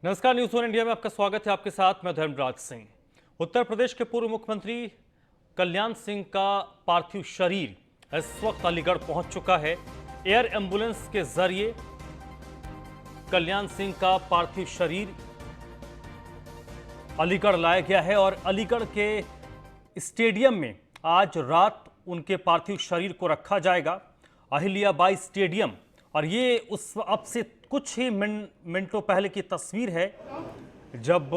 नमस्कार, news 1 India में आपका स्वागत है। आपके साथ मैं धर्मराज सिंह। उत्तर प्रदेश के पूर्व मुख्यमंत्री कल्याण सिंह का पार्थिव शरीर इस वक्त अलीगढ़ पहुंच चुका है। एयर एम्बुलेंस के जरिए कल्याण सिंह का पार्थिव शरीर अलीगढ़ लाया गया है और अलीगढ़ के स्टेडियम में आज रात उनके पार्थिव शरीर को रखा जाएगा, अहिल्याबाई स्टेडियम। और ये उस अब से कुछ ही मिनटों पहले की तस्वीर है जब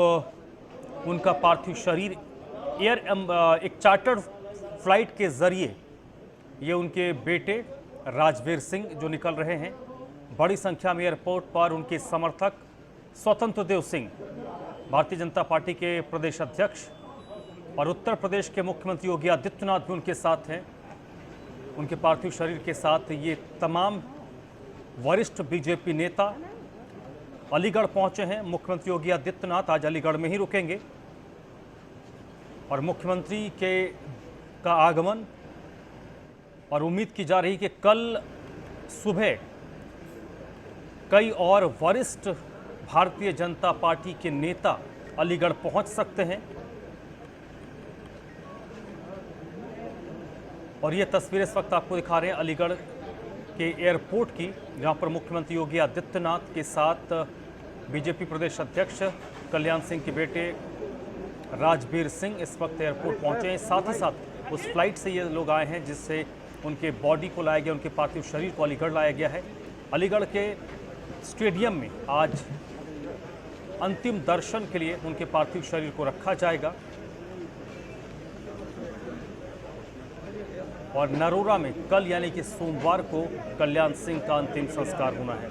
उनका पार्थिव शरीर एक चार्टर्ड फ्लाइट के जरिए ये उनके बेटे राजवीर सिंह जो निकल रहे हैं। बड़ी संख्या में एयरपोर्ट पर उनके समर्थक स्वतंत्र देव सिंह, भारतीय जनता पार्टी के प्रदेश अध्यक्ष और उत्तर प्रदेश के मुख्यमंत्री योगी आदित्यनाथ भी उनके साथ हैं। उनके पार्थिव शरीर के साथ ये तमाम वरिष्ठ बीजेपी नेता अलीगढ़ पहुंचे हैं। मुख्यमंत्री योगी आदित्यनाथ आज अलीगढ़ में ही रुकेंगे और मुख्यमंत्री का आगमन और उम्मीद की जा रही कि कल सुबह कई और वरिष्ठ भारतीय जनता पार्टी के नेता अलीगढ़ पहुंच सकते हैं। और ये तस्वीर इस वक्त आपको दिखा रहे हैं अलीगढ़ के एयरपोर्ट की, जहां पर मुख्यमंत्री योगी आदित्यनाथ के साथ बीजेपी प्रदेश अध्यक्ष कल्याण सिंह के बेटे राजवीर सिंह इस वक्त एयरपोर्ट पहुंचे हैं। साथ ही साथ उस फ्लाइट से ये लोग आए हैं जिससे उनके बॉडी को लाया गया, उनके पार्थिव शरीर को अलीगढ़ लाया गया है। अलीगढ़ के स्टेडियम में आज अंतिम दर्शन के लिए उनके पार्थिव शरीर को रखा जाएगा और नरोरा में कल यानी कि सोमवार को कल्याण सिंह का अंतिम संस्कार होना है।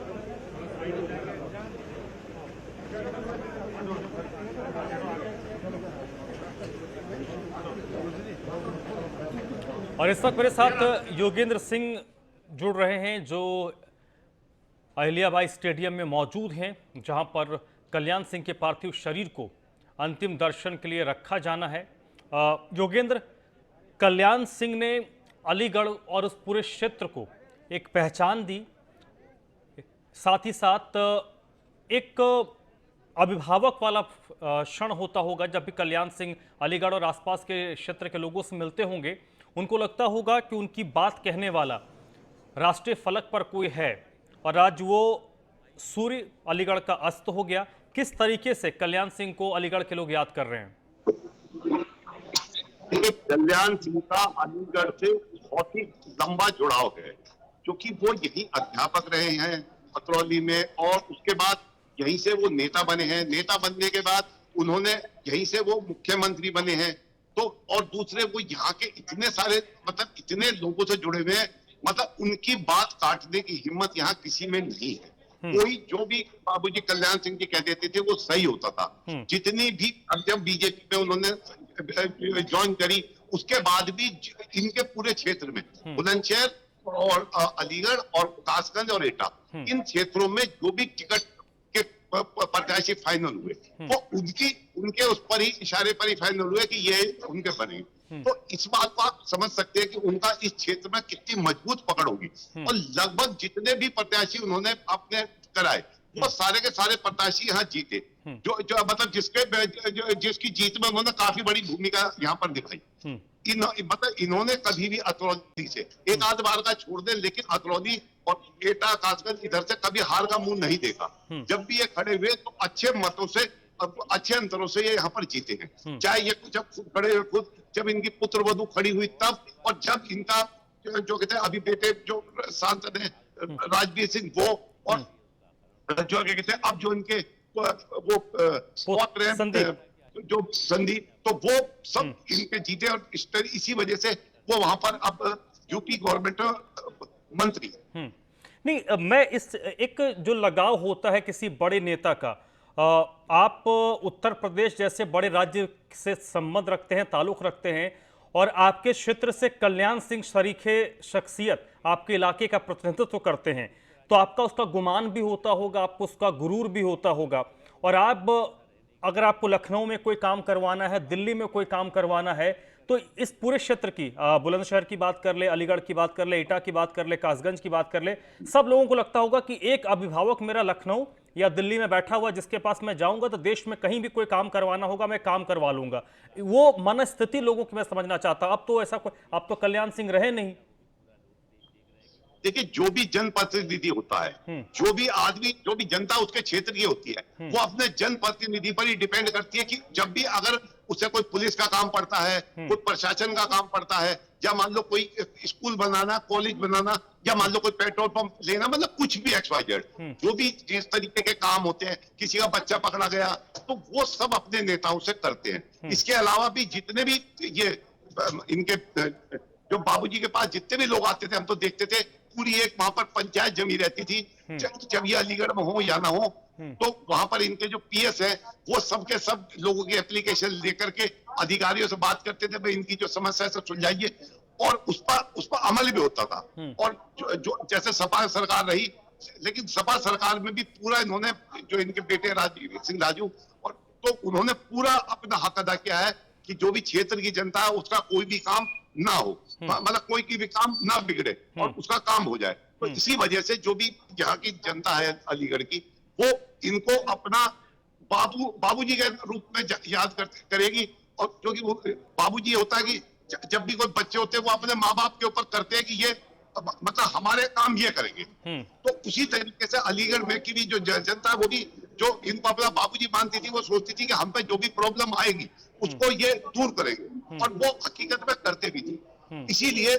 और इस वक्त मेरे साथ योगेंद्र सिंह जुड़ रहे हैं जो अहिल्याबाई स्टेडियम में मौजूद हैं, जहां पर कल्याण सिंह के पार्थिव शरीर को अंतिम दर्शन के लिए रखा जाना है। योगेंद्र, कल्याण सिंह ने अलीगढ़ और उस पूरे क्षेत्र को एक पहचान दी, साथ ही साथ एक अभिभावक वाला क्षण होता होगा जब भी कल्याण सिंह अलीगढ़ और आसपास के क्षेत्र के लोगों से मिलते होंगे। उनको लगता होगा कि उनकी बात कहने वाला राष्ट्रीय फलक पर कोई है और आज वो सूर्य अलीगढ़ का अस्त हो गया। किस तरीके से कल्याण सिंह को अलीगढ़ के लोग याद कर रहे हैं? कल्याण सिंह का अलीगढ़ से बहुत ही लंबा जुड़ाव है, क्योंकि वो यही अध्यापक रहे हैं पतरौली में और उसके बाद यहीं से वो नेता बने हैं। नेता बनने के बाद उन्होंने यहीं से वो मुख्यमंत्री बने हैं। तो और दूसरे वो यहाँ के इतने सारे इतने लोगों से जुड़े हुए हैं, उनकी बात काटने की हिम्मत यहाँ किसी में नहीं है। कोई जो भी बाबूजी कल्याण सिंह जी कह देते थे वो सही होता था। जितनी भी जब बीजेपी में उन्होंने ज्वाइन करी उसके बाद भी इनके पूरे क्षेत्र में बुलंदशहर और अलीगढ़ और कासगंज और एटा, इन क्षेत्रों में जो भी टिकट के प्रत्याशी फाइनल हुए वो उनके उस पर ही इशारे पर ही फाइनल हुए कि ये उनके बने। तो इस बात को आप समझ सकते हैं कि उनका इस क्षेत्र में कितनी मजबूत पकड़ होगी। और लगभग जितने भी प्रत्याशी उन्होंने अपने कराए वो सारे के सारे प्रत्याशी यहाँ जीते, जो जिसकी जीत में उन्होंने काफी बड़ी भूमिका यहाँ पर दिखाई। इन्होंने कभी भी अतरौली से एक आध बार का छोड़ दे, लेकिन अतरौली और एटा कासगंज इधर से कभी हार का मुंह नहीं देखा। जब भी ये खड़े हुए तो अच्छे मतों से, अच्छे अंतरों से ये यहाँ पर जीते हैं। चाहे ये जब खड़े हुए खुद, जब इनकी पुत्र वधू खड़ी हुई तब, और जब इनका जो कहते हैं अभी बेटे जो सांसद है राजवीर सिंह वो, और जो कहते हैं अब जो इनके वो जो संदीप, तो वो सब इनके जीते और इसी वजह से वो वहां पर अब यूपी गवर्नमेंट मंत्री। नहीं, मैं इस एक जो लगाव होता है किसी बड़े नेता का, आप उत्तर प्रदेश जैसे बड़े राज्य से संबंध रखते हैं, ताल्लुक रखते हैं, और आपके क्षेत्र से कल्याण सिंह सरीखे शख्सियत आपके इलाके का प्रतिनिधित्व करते हैं, तो आपका उसका गुमान भी होता होगा, आपको उसका गुरूर भी होता होगा। और आप अगर आपको लखनऊ में कोई काम करवाना है, दिल्ली में कोई काम करवाना है, तो इस पूरे क्षेत्र की बुलंदशहर की बात कर ले, अलीगढ़ की बात कर ले, एटा की बात कर ले, कासगंज की बात कर ले, सब लोगों को लगता होगा कि एक अभिभावक मेरा लखनऊ या दिल्ली में बैठा हुआ जिसके पास मैं जाऊंगा तो देश में कहीं भी कोई काम करवाना होगा मैं काम करवा लूंगा। वो मनस्थिति लोगों की मैं समझना चाहता। अब तो ऐसा कोई, अब तो कल्याण सिंह रहे नहीं। देखिए, जो भी जनप्रतिनिधि होता है, जो भी आदमी, जो भी जनता उसके क्षेत्र की होती है, वो अपने जनप्रतिनिधि पर ही डिपेंड करती है कि जब भी अगर उसे कोई पुलिस का काम पड़ता है, कोई प्रशासन का काम पड़ता है, या मान लो कोई स्कूल बनाना, कॉलेज बनाना, या मान लो कोई पेट्रोल पंप लेना, मतलब कुछ भी XYZ, जो भी जिस तरीके के काम होते हैं, किसी का बच्चा पकड़ा गया तो वो सब अपने नेताओं से करते हैं। इसके अलावा भी जितने भी ये इनके जो बाबूजी के पास जितने भी लोग आते थे, हम तो देखते थे पूरी एक वहां पर पंचायत जमी रहती थी, जब ये अलीगढ़ में हो या ना हो, तो वहां पर इनके जो PS है वो सबके सब लोगों की एप्लीकेशन लेकर के अधिकारियों से बात करते थे, भाई इनकी जो समस्या है सब सुलझाइए, और उस पर अमल भी होता था। और जो जैसे सपा सरकार रही, लेकिन सपा सरकार में भी पूरा इन्होंने, जो इनके बेटे राजीव सिंह राजू, और तो उन्होंने पूरा अपना हक अदा किया है कि जो भी क्षेत्र की जनता है उसका कोई भी काम ना हो, मतलब कोई की भी काम ना बिगड़े और उसका काम हो जाए। तो इसी वजह से जो भी यहाँ की जनता है अलीगढ़ की, वो इनको अपना बाबूजी के रूप में याद करेगी। और क्योंकि बाबूजी होता है कि जब भी कोई बच्चे होते हैं वो अपने माँ बाप के ऊपर करते हैं कि ये मतलब हमारे काम ये करेंगे। तो उसी तरीके से अलीगढ़ में की भी जो जनता है वो भी जो इनको अपना बाबूजी मानती थी, वो सोचती थी कि हम पे जो भी प्रॉब्लम आएगी उसको ये दूर करेंगे, और वो हकीकत में करते भी थे। इसीलिए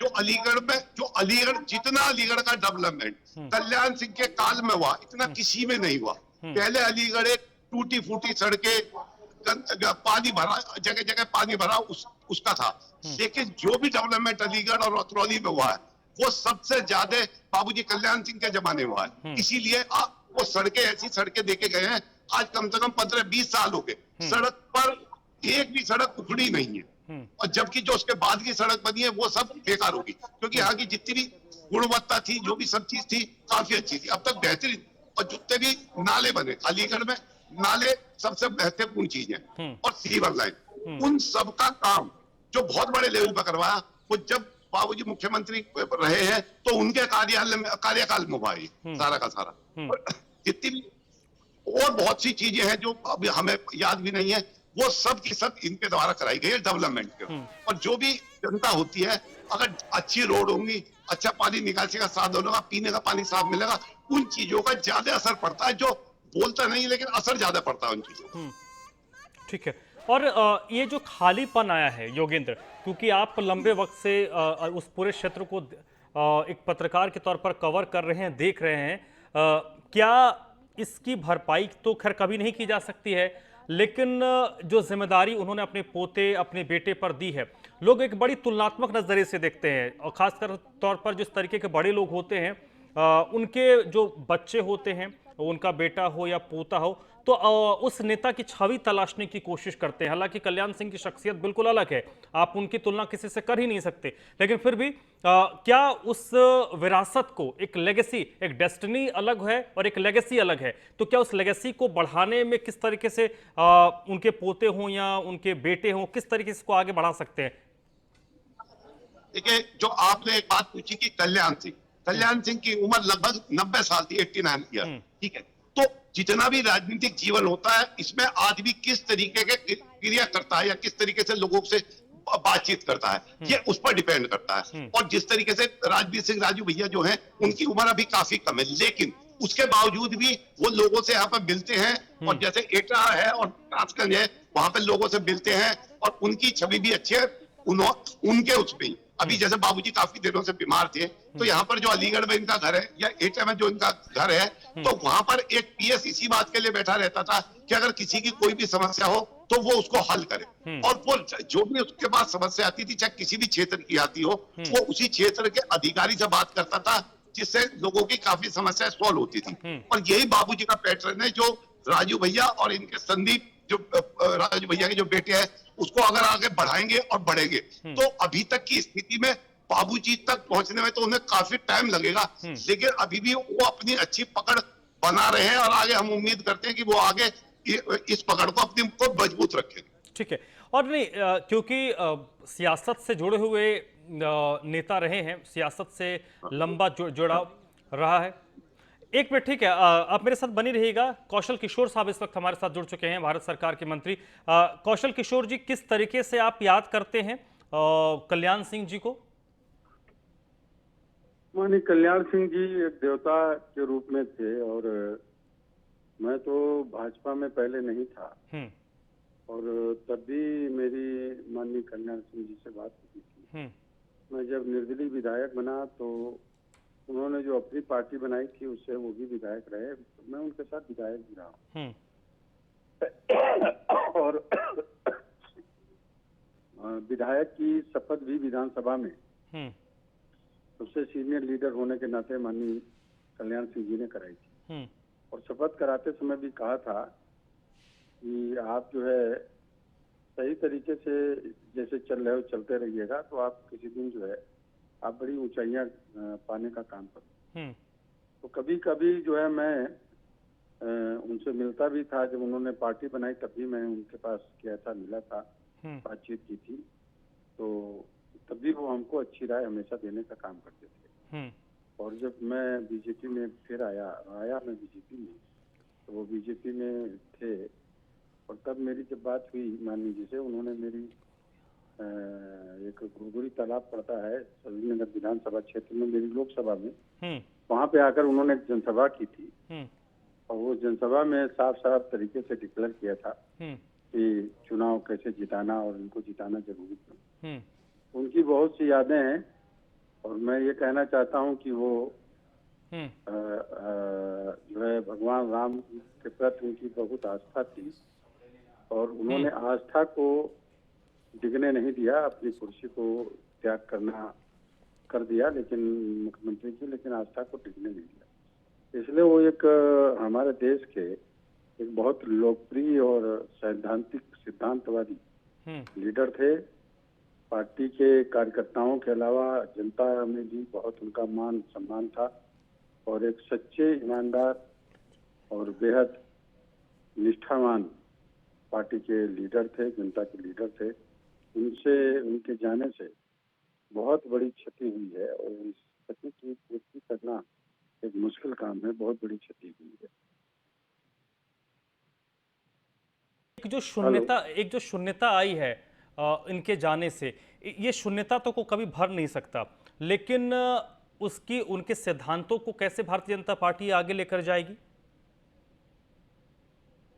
जो अलीगढ़ जितना अलीगढ़ का डेवलपमेंट कल्याण सिंह के काल में हुआ, इतना किसी में नहीं हुआ। पहले अलीगढ़ एक टूटी फूटी सड़कें, पानी भरा, जगह जगह पानी भरा उसका था। लेकिन जो भी डेवलपमेंट अलीगढ़ और अतरौली में हुआ है वो सबसे ज्यादा बाबूजी कल्याण सिंह के जमाने में हुआ है। इसीलिए वो सड़कें, ऐसी सड़कें देके गए हैं, आज कम से कम 15-20 साल हो गए, सड़क पर एक भी सड़क उखड़ी नहीं है। और जबकि जो उसके बाद की सड़क बनी है वो सब बेकार होगी, क्योंकि यहाँ की जितनी भी गुणवत्ता थी, जो भी सब चीज थी, काफी अच्छी थी, अब तक बेहतरीन। और जितने भी नाले बने अलीगढ़ में, नाले सबसे महत्वपूर्ण चीज है, और सीवर लाइन, उन सब का काम जो बहुत बड़े लेवल पर करवाया वो जब बाबूजी मुख्यमंत्री रहे हैं तो उनके कार्यकाल में हुआ है सारा का सारा। और जितनी भी और बहुत सी चीजें हैं जो अभी हमें याद भी नहीं है, वो सब की सब इनके द्वारा कराई गई है डेवलपमेंट के। और जो भी जनता होती है, अगर अच्छी रोड होंगी, अच्छा पानी निकासी का साधन होगा, पीने का पानी साफ मिलेगा, उन चीजों का ज्यादा असर पड़ता है, जो बोलता नहीं लेकिन असर ज्यादा पड़ता है उन चीजों का। ठीक है। और ये जो खालीपन आया है योगेंद्र, क्योंकि आप लंबे वक्त से उस पूरे क्षेत्र को एक पत्रकार के तौर पर कवर कर रहे हैं, देख रहे हैं, क्या इसकी भरपाई तो खैर कभी नहीं की जा सकती है, लेकिन जो जिम्मेदारी उन्होंने अपने पोते, अपने बेटे पर दी है, लोग एक बड़ी तुलनात्मक नजरिए से देखते हैं, और खासकर तौर पर जिस तरीके के बड़े लोग होते हैं, उनके जो बच्चे होते हैं, उनका बेटा हो या पोता हो, तो उस नेता की छवि तलाशने की कोशिश करते हैं। हालांकि कल्याण सिंह की शख्सियत बिल्कुल अलग है, आप उनकी तुलना किसी से कर ही नहीं सकते, लेकिन फिर भी क्या उस विरासत को, एक लेगेसी, एक डेस्टिनी अलग है और एक लेगेसी अलग है, तो क्या उस लेगेसी को बढ़ाने में किस तरीके से उनके पोते हों या उनके बेटे हों, किस तरीके से इसको आगे बढ़ा सकते हैं? देखिए, जो आपने एक बात पूछी कि कल्याण सिंह की उम्र लगभग 90 साल थी, 89 ईयर, ठीक है। तो जितना भी राजनीतिक जीवन होता है, इसमें आदमी किस तरीके के क्रिया करता है या किस तरीके से लोगों से बातचीत करता है, ये उस पर डिपेंड करता है। और जिस तरीके से राजवीर सिंह राजू भैया जो हैं, उनकी उम्र अभी काफी कम है, लेकिन उसके बावजूद भी वो लोगों से यहाँ पर मिलते हैं, और जैसे एटा है और कासगंज है, वहां पर लोगों से मिलते हैं, और उनकी छवि भी अच्छी है उनके उसमें। अभी जैसे बाबूजी काफी दिनों से बीमार थे, तो यहाँ पर जो अलीगढ़ में इनका घर है या एटा में जो इनका घर है, तो वहां पर एक PS इसी बात के लिए बैठा रहता था कि अगर किसी की कोई भी समस्या हो तो वो उसको हल करे। और वो जो भी उसके पास समस्या आती थी, चाहे किसी भी क्षेत्र की आती हो, वो उसी क्षेत्र के अधिकारी से बात करता था, जिससे लोगों की काफी समस्या सॉल्व होती थी। और यही बाबूजी का पैटर्न है, जो राजू भैया और इनके संदीप, जो राजू भैया के जो बेटे हैं, उसको अगर आगे बढ़ाएंगे और बढ़ेंगे, तो अभी तक की स्थिति में बाबूजी तक पहुंचने में तो उन्हें काफी टाइम लगेगा, लेकिन अभी भी वो अपनी अच्छी पकड़ बना रहे हैं, और आगे हम उम्मीद करते हैं कि वो आगे इस पकड़ को अपनी को मजबूत रखेंगे। ठीक है। और नहीं क्योंकि सियासत से जुड़े हुए नेता रहे हैं, सियासत से लंबा जुड़ाव रहा है। एक मिनट, ठीक है, आप मेरे साथ बनी रहिएगा। कौशल किशोर साहब इस वक्त हमारे साथ जुड़ चुके हैं, भारत सरकार के मंत्री। कौशल किशोर जी, किस तरीके से आप याद करते हैं कल्याण सिंह जी को? माननीय कल्याण सिंह जी एक देवता के रूप में थे, और मैं तो भाजपा में पहले नहीं था, और तब भी मेरी माननीय कल्याण सिंह जी से बात होती थी। मैं जब निर्दलीय विधायक बना तो उन्होंने जो अपनी पार्टी बनाई थी उससे वो भी विधायक रहे, तो मैं उनके साथ विधायक भी रहा हूँ। और विधायक की शपथ भी विधानसभा में सबसे सीनियर लीडर होने के नाते माननीय कल्याण सिंह जी ने कराई थी, और शपथ कराते समय भी कहा था कि आप जो है सही तरीके से जैसे चल रहे हो चलते रहिएगा, तो आप किसी दिन जो है आप बड़ी ऊंचाइयां पाने का काम करो। तो कभी कभी जो है मैं उनसे मिलता भी था, जब उन्होंने पार्टी बनाई तब भी मैं उनके पास गया था, मिला था, बातचीत की थी, तो तब भी वो हमको अच्छी राय हमेशा देने का काम करते थे। और जब मैं बीजेपी में फिर आया मैं बीजेपी में, तो वो बीजेपी में थे, और तब मेरी जब बात हुई माननीय जी से, उन्होंने मेरी एक गुरगुरी तालाब पड़ता है नगर विधानसभा क्षेत्र में, मेरी लोकसभा में, वहां पे आकर उन्होंने एक जनसभा की थी, और वो जनसभा में साफ साफ तरीके से डिक्लेयर किया था कि चुनाव कैसे जिताना और इनको जिताना जरूरी था। उनकी बहुत सी यादें हैं, और मैं ये कहना चाहता हूँ कि वो जो है भगवान राम के प्रति उनकी बहुत आस्था थी, और उन्होंने आस्था को डिगने नहीं दिया, अपनी कुर्सी को त्याग कर दिया, लेकिन मुख्यमंत्री की, लेकिन आस्था को डिगने नहीं दिया। इसलिए वो एक हमारे देश के एक बहुत लोकप्रिय और सिद्धांतवादी लीडर थे। पार्टी के कार्यकर्ताओं के अलावा जनता में भी बहुत उनका मान सम्मान था, और एक सच्चे, ईमानदार और बेहद निष्ठावान पार्टी के लीडर थे, जनता के लीडर थे। उनके जाने से बहुत बड़ी क्षति हुई है, और इस क्षति की पूर्ति करना एक मुश्किल काम है, बहुत बड़ी क्षति हुई है। एक जो शून्यता आई है इनके जाने से, ये शून्यता तो को कभी भर नहीं सकता, लेकिन उनके सिद्धांतों को कैसे भारतीय जनता पार्टी आगे लेकर जाएगी?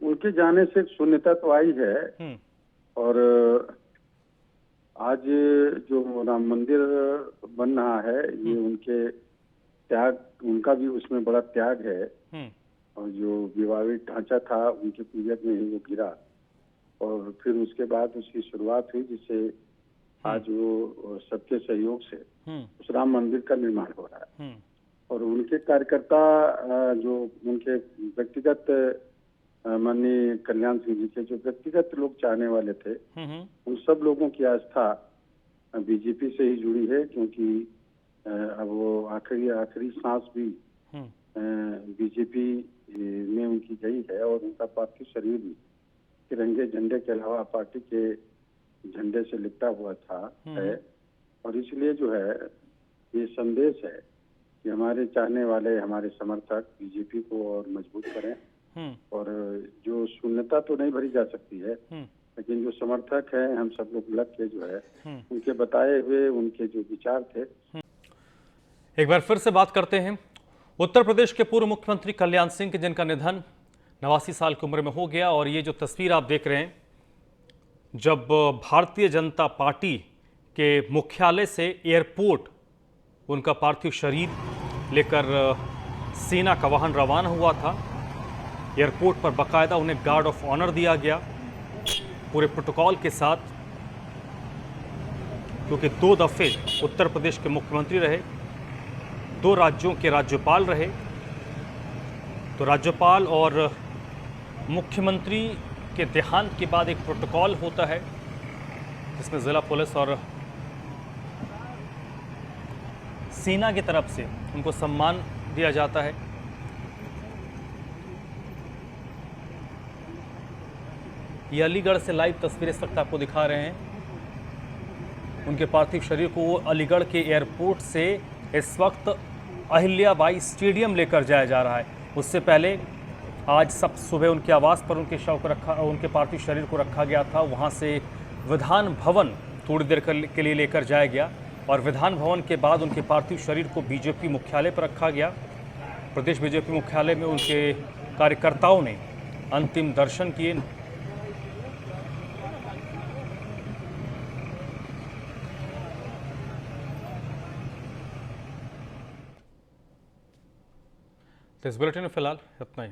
उनके जाने से शून्यता तो आई है, और आज जो राम मंदिर बन रहा है, ये उनके त्याग, उनका भी उसमें बड़ा त्याग है, और जो विवादित ढांचा था उनके पीरियड में ही वो गिरा, और फिर उसके बाद उसकी शुरुआत हुई, जिससे आज वो सबके सहयोग से उस राम मंदिर का निर्माण हो रहा है। और उनके कार्यकर्ता जो उनके व्यक्तिगत माननीय कल्याण सिंह जी के जो व्यक्तिगत लोग चाहने वाले थे, उन सब लोगों की आस्था बीजेपी से ही जुड़ी है, क्योंकि अब वो आखिरी सांस भी बीजेपी में उनकी गई है, और उनका पार्थिव शरीर भी तिरंगे झंडे के अलावा पार्टी के झंडे से लिपटा हुआ है। और इसलिए जो है ये संदेश है कि हमारे चाहने वाले, हमारे समर्थक बीजेपी को और मजबूत करें, और जो शून्यता तो नहीं भरी जा सकती है, लेकिन जो समर्थक हैं, हम सब लोग लग के जो है उनके बताए हुए उनके जो विचार थे। एक बार फिर से बात करते हैं उत्तर प्रदेश के पूर्व मुख्यमंत्री कल्याण सिंह के, जिनका निधन 89 साल की उम्र में हो गया। और ये जो तस्वीर आप देख रहे हैं, जब भारतीय जनता पार्टी के मुख्यालय से एयरपोर्ट उनका पार्थिव शरीर लेकर सेना का वाहन रवाना हुआ था, एयरपोर्ट पर बाकायदा उन्हें गार्ड ऑफ ऑनर दिया गया पूरे प्रोटोकॉल के साथ, क्योंकि 2 दफे उत्तर प्रदेश के मुख्यमंत्री रहे, 2 राज्यों के राज्यपाल रहे। तो राज्यपाल और मुख्यमंत्री के देहांत के बाद एक प्रोटोकॉल होता है, जिसमें जिला पुलिस और सेना की तरफ से उनको सम्मान दिया जाता है। ये अलीगढ़ से लाइव तस्वीरें इस वक्त आपको दिखा रहे हैं। उनके पार्थिव शरीर को अलीगढ़ के एयरपोर्ट से इस वक्त अहिल्याबाई स्टेडियम लेकर जाया जा रहा है। उससे पहले आज सब सुबह उनके आवास पर उनके पार्थिव शरीर को रखा गया था। वहां से विधान भवन थोड़ी देर के लिए लेकर जाया गया और विधान भवन के बाद उनके पार्थिव शरीर को बीजेपी मुख्यालय पर रखा गया। प्रदेश बीजेपी मुख्यालय में उनके कार्यकर्ताओं ने अंतिम दर्शन किए। तो इस बुलेटिन में फिलहाल इतना ही।